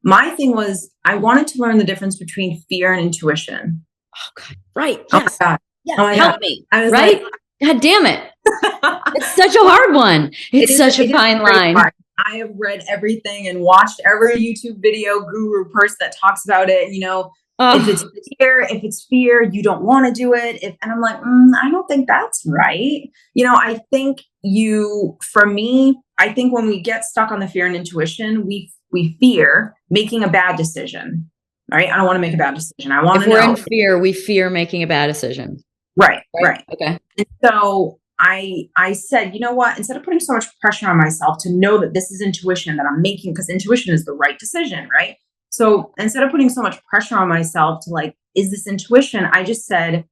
My thing was I wanted to learn the difference between fear and intuition. Oh God. Right. Oh Yes. my God. Yes. Oh my Help God. me. I was Right. God damn it. It's such a hard one. It's such a fine line. Hard. I have read everything and watched every YouTube video guru person that talks about it. If it's fear, you don't want to do it. And I'm like, I don't think that's right. I think I think when we get stuck on the fear and intuition, we fear making a bad decision. Right. I don't want to make a bad decision. I want to know. If we're in fear, we fear making a bad decision. Right. Okay. And so I said, you know what, instead of putting so much pressure on myself to know that this is intuition that I'm making, because intuition is the right decision, right? So instead of putting so much pressure on myself to like, is this intuition? I just said,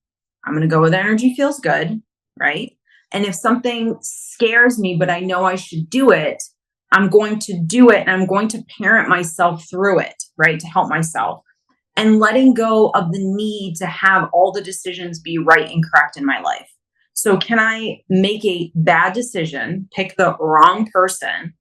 I'm going to go where the energy feels good, right? And if something scares me, but I know I should do it, I'm going to do it, and I'm going to parent myself through it, right? To help myself. And letting go of the need to have all the decisions be right and correct in my life. So can I make a bad decision, pick the wrong person,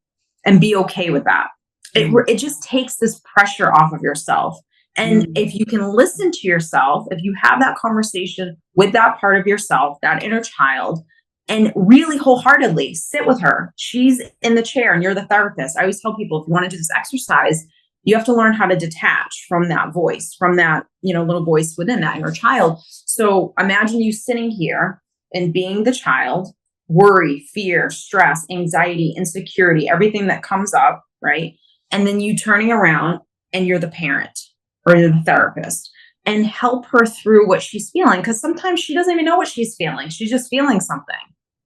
and be okay with that? It just takes this pressure off of yourself. And if you can listen to yourself, if you have that conversation with that part of yourself, that inner child, and really wholeheartedly sit with her. She's in the chair and you're the therapist. I always tell people, if you want to do this exercise, you have to learn how to detach from that voice, from that, little voice within that inner child. So imagine you sitting here and being the child, worry, fear, stress, anxiety, insecurity, everything that comes up, right? And then you turning around and you're the parent or you're the therapist, and help her through what she's feeling. Because sometimes she doesn't even know what she's feeling. She's just feeling something.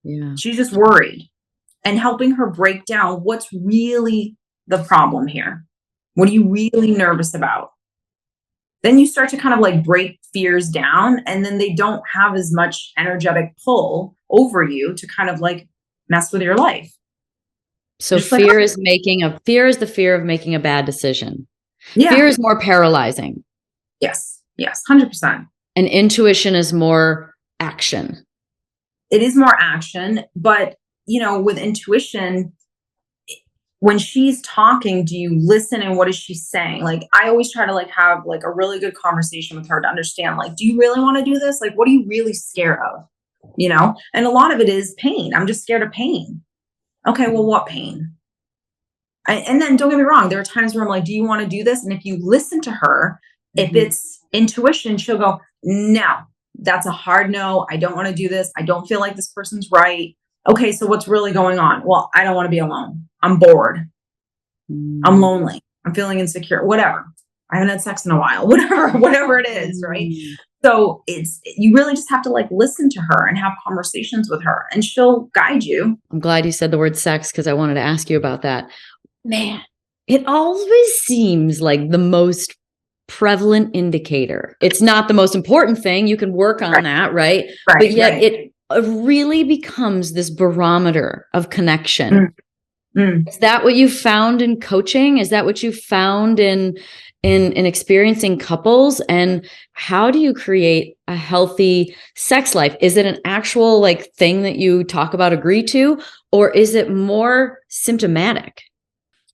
Yeah. She's just worried, and helping her break down what's really the problem here. What are you really nervous about? Then you start to kind of like break fears down, and then they don't have as much energetic pull over you to kind of like mess with your life. So fear is the fear of making a bad decision. Yeah. Fear is more paralyzing. Yes, 100%. And intuition is more action. It is more action, but with intuition, when she's talking, do you listen, and what is she saying? Like, I always try to like have like a really good conversation with her to understand, like, do you really want to do this? Like, what are you really scared of? And a lot of it is pain. I'm just scared of pain. Okay, well, what pain? And then don't get me wrong, there are times where I'm like, do you want to do this? And if you listen to her, if it's intuition, she'll go, no, that's a hard no. I don't want to do this. I don't feel like this person's right. Okay, so what's really going on? Well, I don't want to be alone. I'm bored. I'm lonely. I'm feeling insecure, whatever. I haven't had sex in a while, whatever it is, right? So you really just have to like listen to her and have conversations with her, and she'll guide you. I'm glad you said the word sex, because I wanted to ask you about that. Man, it always seems like the most prevalent indicator. It's not the most important thing. You can work on that, right? But yet it really becomes this barometer of connection. Is that what you found in coaching? Is that what you found in experiencing couples? And how do you create a healthy sex life? Is it an actual like thing that you talk about, agree to, or is it more symptomatic?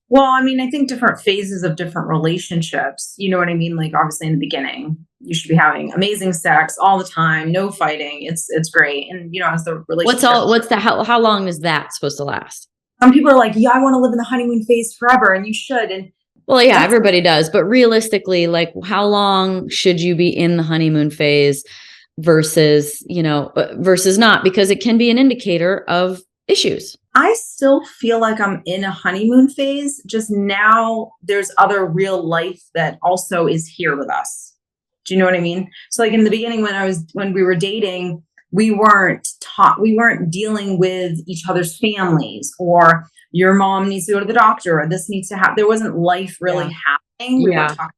Well, I mean, I think different phases of different relationships, you know what I mean? Like, obviously in the beginning, you should be having amazing sex all the time, no fighting. It's great. And, as the relationship. How long is that supposed to last? Some people are like, yeah, I want to live in the honeymoon phase forever, and you should. And well, yeah, everybody does. But realistically, like, how long should you be in the honeymoon phase versus not? Because it can be an indicator of issues. I still feel like I'm in a honeymoon phase. Just now there's other real life that also is here with us. Do you know what I mean? So like in the beginning, when we were dating, we weren't dealing with each other's families, or your mom needs to go to the doctor, or this needs to happen. There wasn't life really happening. We weren't talking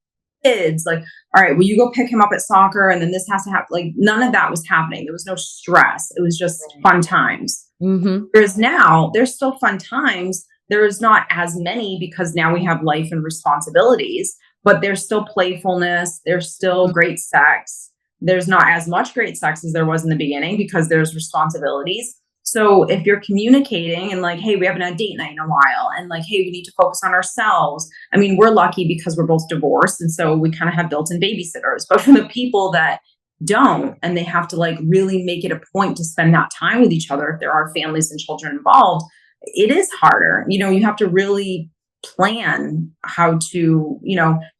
to kids. Like, all right, will you go pick him up at soccer? And then this has to happen. Like, none of that was happening. There was no stress. It was just fun times. Whereas now there's still fun times. There's not as many, because now we have life and responsibilities, but there's still playfulness. There's still great sex. There's not as much great sex as there was in the beginning because there's responsibilities. So if you're communicating and like, hey, we haven't had date night in a while, and like, hey, we need to focus on ourselves. I mean, we're lucky because we're both divorced. And so we kind of have built in babysitters. But for the people that don't, and they have to like really make it a point to spend that time with each other, if there are families and children involved, it is harder. You have to really plan how to,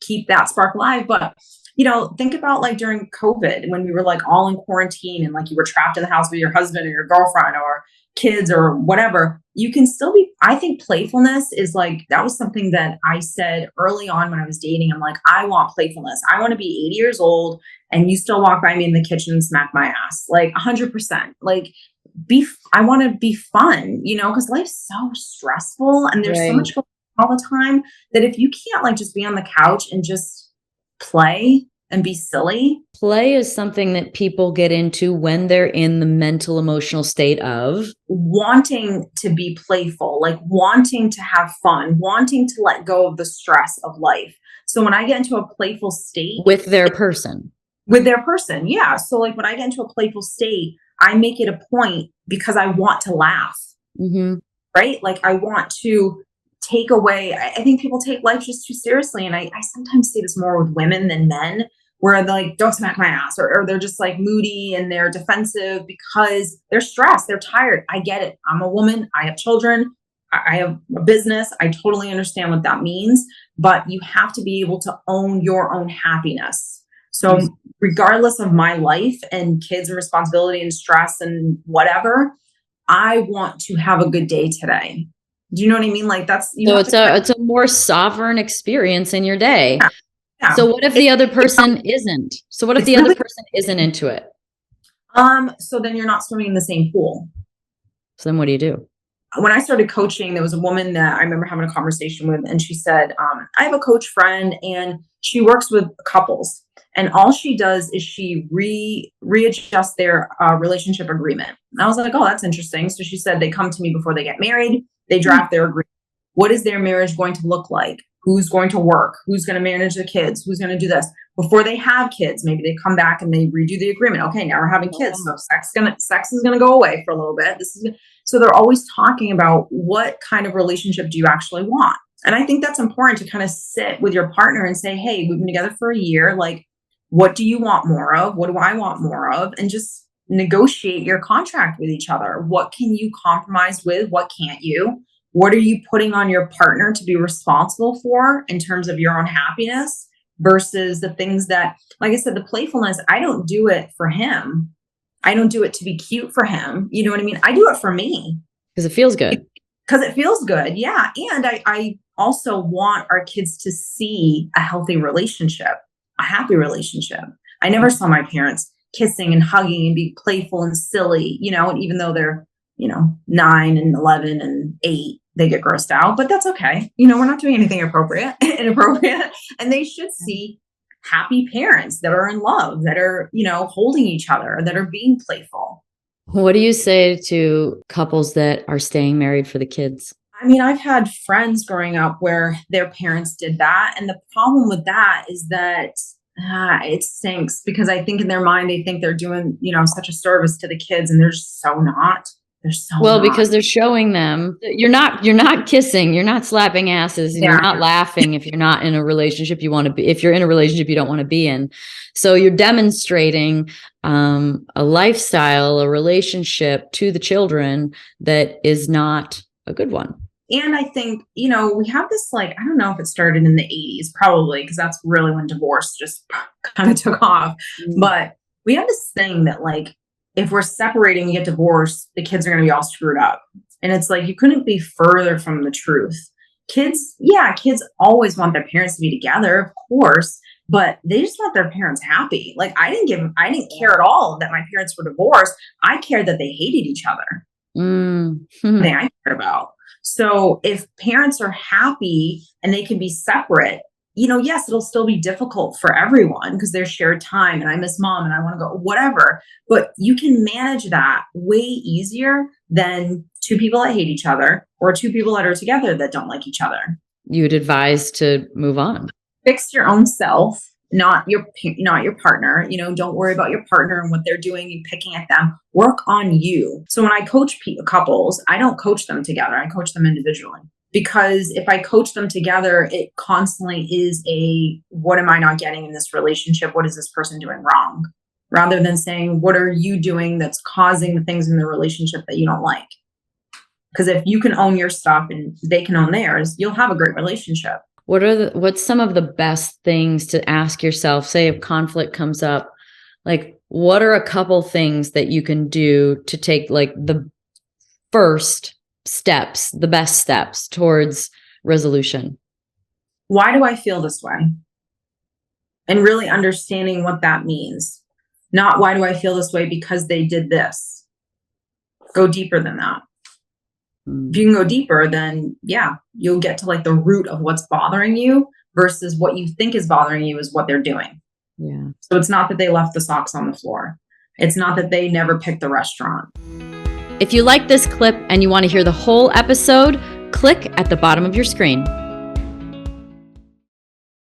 keep that spark alive. But think about like during COVID when we were like all in quarantine and like you were trapped in the house with your husband or your girlfriend or kids or whatever. You can still be, I think playfulness is like, that was something that I said early on when I was dating. I'm like, I want playfulness. I want to be 80 years old and you still walk by me in the kitchen and smack my ass, like 100%. Like, I want to be fun, because life's so stressful and there's so much going on all the time that if you can't like just be on the couch and just play and be silly. Play is something that people get into when they're in the mental, emotional state of wanting to be playful, like wanting to have fun, wanting to let go of the stress of life. So when I get into a playful state with their person, yeah. So like when I get into a playful state, I make it a point because I want to laugh, right? Like I want to take away. I think people take life just too seriously. And I sometimes say this more with women than men, where they're like, don't smack my ass, or they're just like moody and they're defensive because they're stressed, they're tired. I get it. I'm a woman. I have children. I have a business. I totally understand what that means, but you have to be able to own your own happiness. So regardless of my life and kids and responsibility and stress and whatever, I want to have a good day today. Do you know what I mean? Like it's a more sovereign experience in your day. Yeah. Yeah. So what if the other person isn't? So what if the other person isn't into it? So then you're not swimming in the same pool. So then what do you do? When I started coaching, there was a woman that I remember having a conversation with, and she said, I have a coach friend and she works with couples. And all she does is she readjusts their relationship agreement. And I was like, oh, that's interesting. So she said they come to me before they get married. They draft their agreement. What is their marriage going to look like? Who's going to work? Who's going to manage the kids? Who's going to do this? Before they have kids, maybe they come back and they redo the agreement. Okay, now we're having kids. So sex is going to go away for a little bit. So they're always talking about what kind of relationship do you actually want? And I think that's important to kind of sit with your partner and say, hey, we've been together for a year. Like, what do you want more of? What do I want more of? And just negotiate your contract with each other. What can you compromise with? What can't you? What are you putting on your partner to be responsible for in terms of your own happiness versus the things that, like I said, the playfulness, I don't do it for him. I don't do it to be cute for him. You know what I mean? I do it for me. Because it feels good. Because it feels good. Yeah. And I also want our kids to see a healthy relationship, a happy relationship. I never saw my parents kissing and hugging and be playful and silly, and even though they're, 9 and 11 and 8, they get grossed out, but that's okay. We're not doing anything inappropriate. And they should see happy parents that are in love, that are, holding each other, that are being playful. What do you say to couples that are staying married for the kids? I mean, I've had friends growing up where their parents did that. And the problem with that is that it stinks because I think in their mind, they think they're doing, such a service to the kids, and they're just so not. Because they're showing them you're not kissing, you're not slapping asses, and you're not laughing if you're not in a relationship you want to be, if you're in a relationship you don't want to be in. So you're demonstrating a lifestyle, a relationship to the children that is not a good one. And I think, we have this, like, I don't know if it started in the 80s, probably, because that's really when divorce just kind of took off. But we have this thing that, like, if we're separating and get divorced, the kids are going to be all screwed up. And it's like, you couldn't be further from the truth. Kids always want their parents to be together, of course, but they just want their parents happy. Like, I didn't care at all that my parents were divorced. I cared that they hated each other. Thing I cared about. So if parents are happy and they can be separate, yes, it'll still be difficult for everyone because there's shared time and I miss mom and I want to go, whatever. But you can manage that way easier than two people that hate each other or two people that are together that don't like each other. You would advise to move on. Fix your own self not your partner. Don't worry about your partner and what they're doing and picking at them. Work on you. So when I coach couples, I don't coach them together. I coach them individually. Because if I coach them together, it constantly is what am I not getting in this relationship? What is this person doing wrong? Rather than saying, what are you doing that's causing the things in the relationship that you don't like? Because if you can own your stuff and they can own theirs, you'll have a great relationship. What's some of the best things to ask yourself? Say if conflict comes up, like what are a couple things that you can do to take like the first steps, the best steps towards resolution? Why do I feel this way? And really understanding what that means. Not why do I feel this way because they did this. Go deeper than that. If you can go deeper, then yeah, you'll get to like the root of what's bothering you versus what you think is bothering you is what they're doing. Yeah. So it's not that they left the socks on the floor. It's not that they never picked the restaurant. If you like this clip and you want to hear the whole episode, click at the bottom of your screen.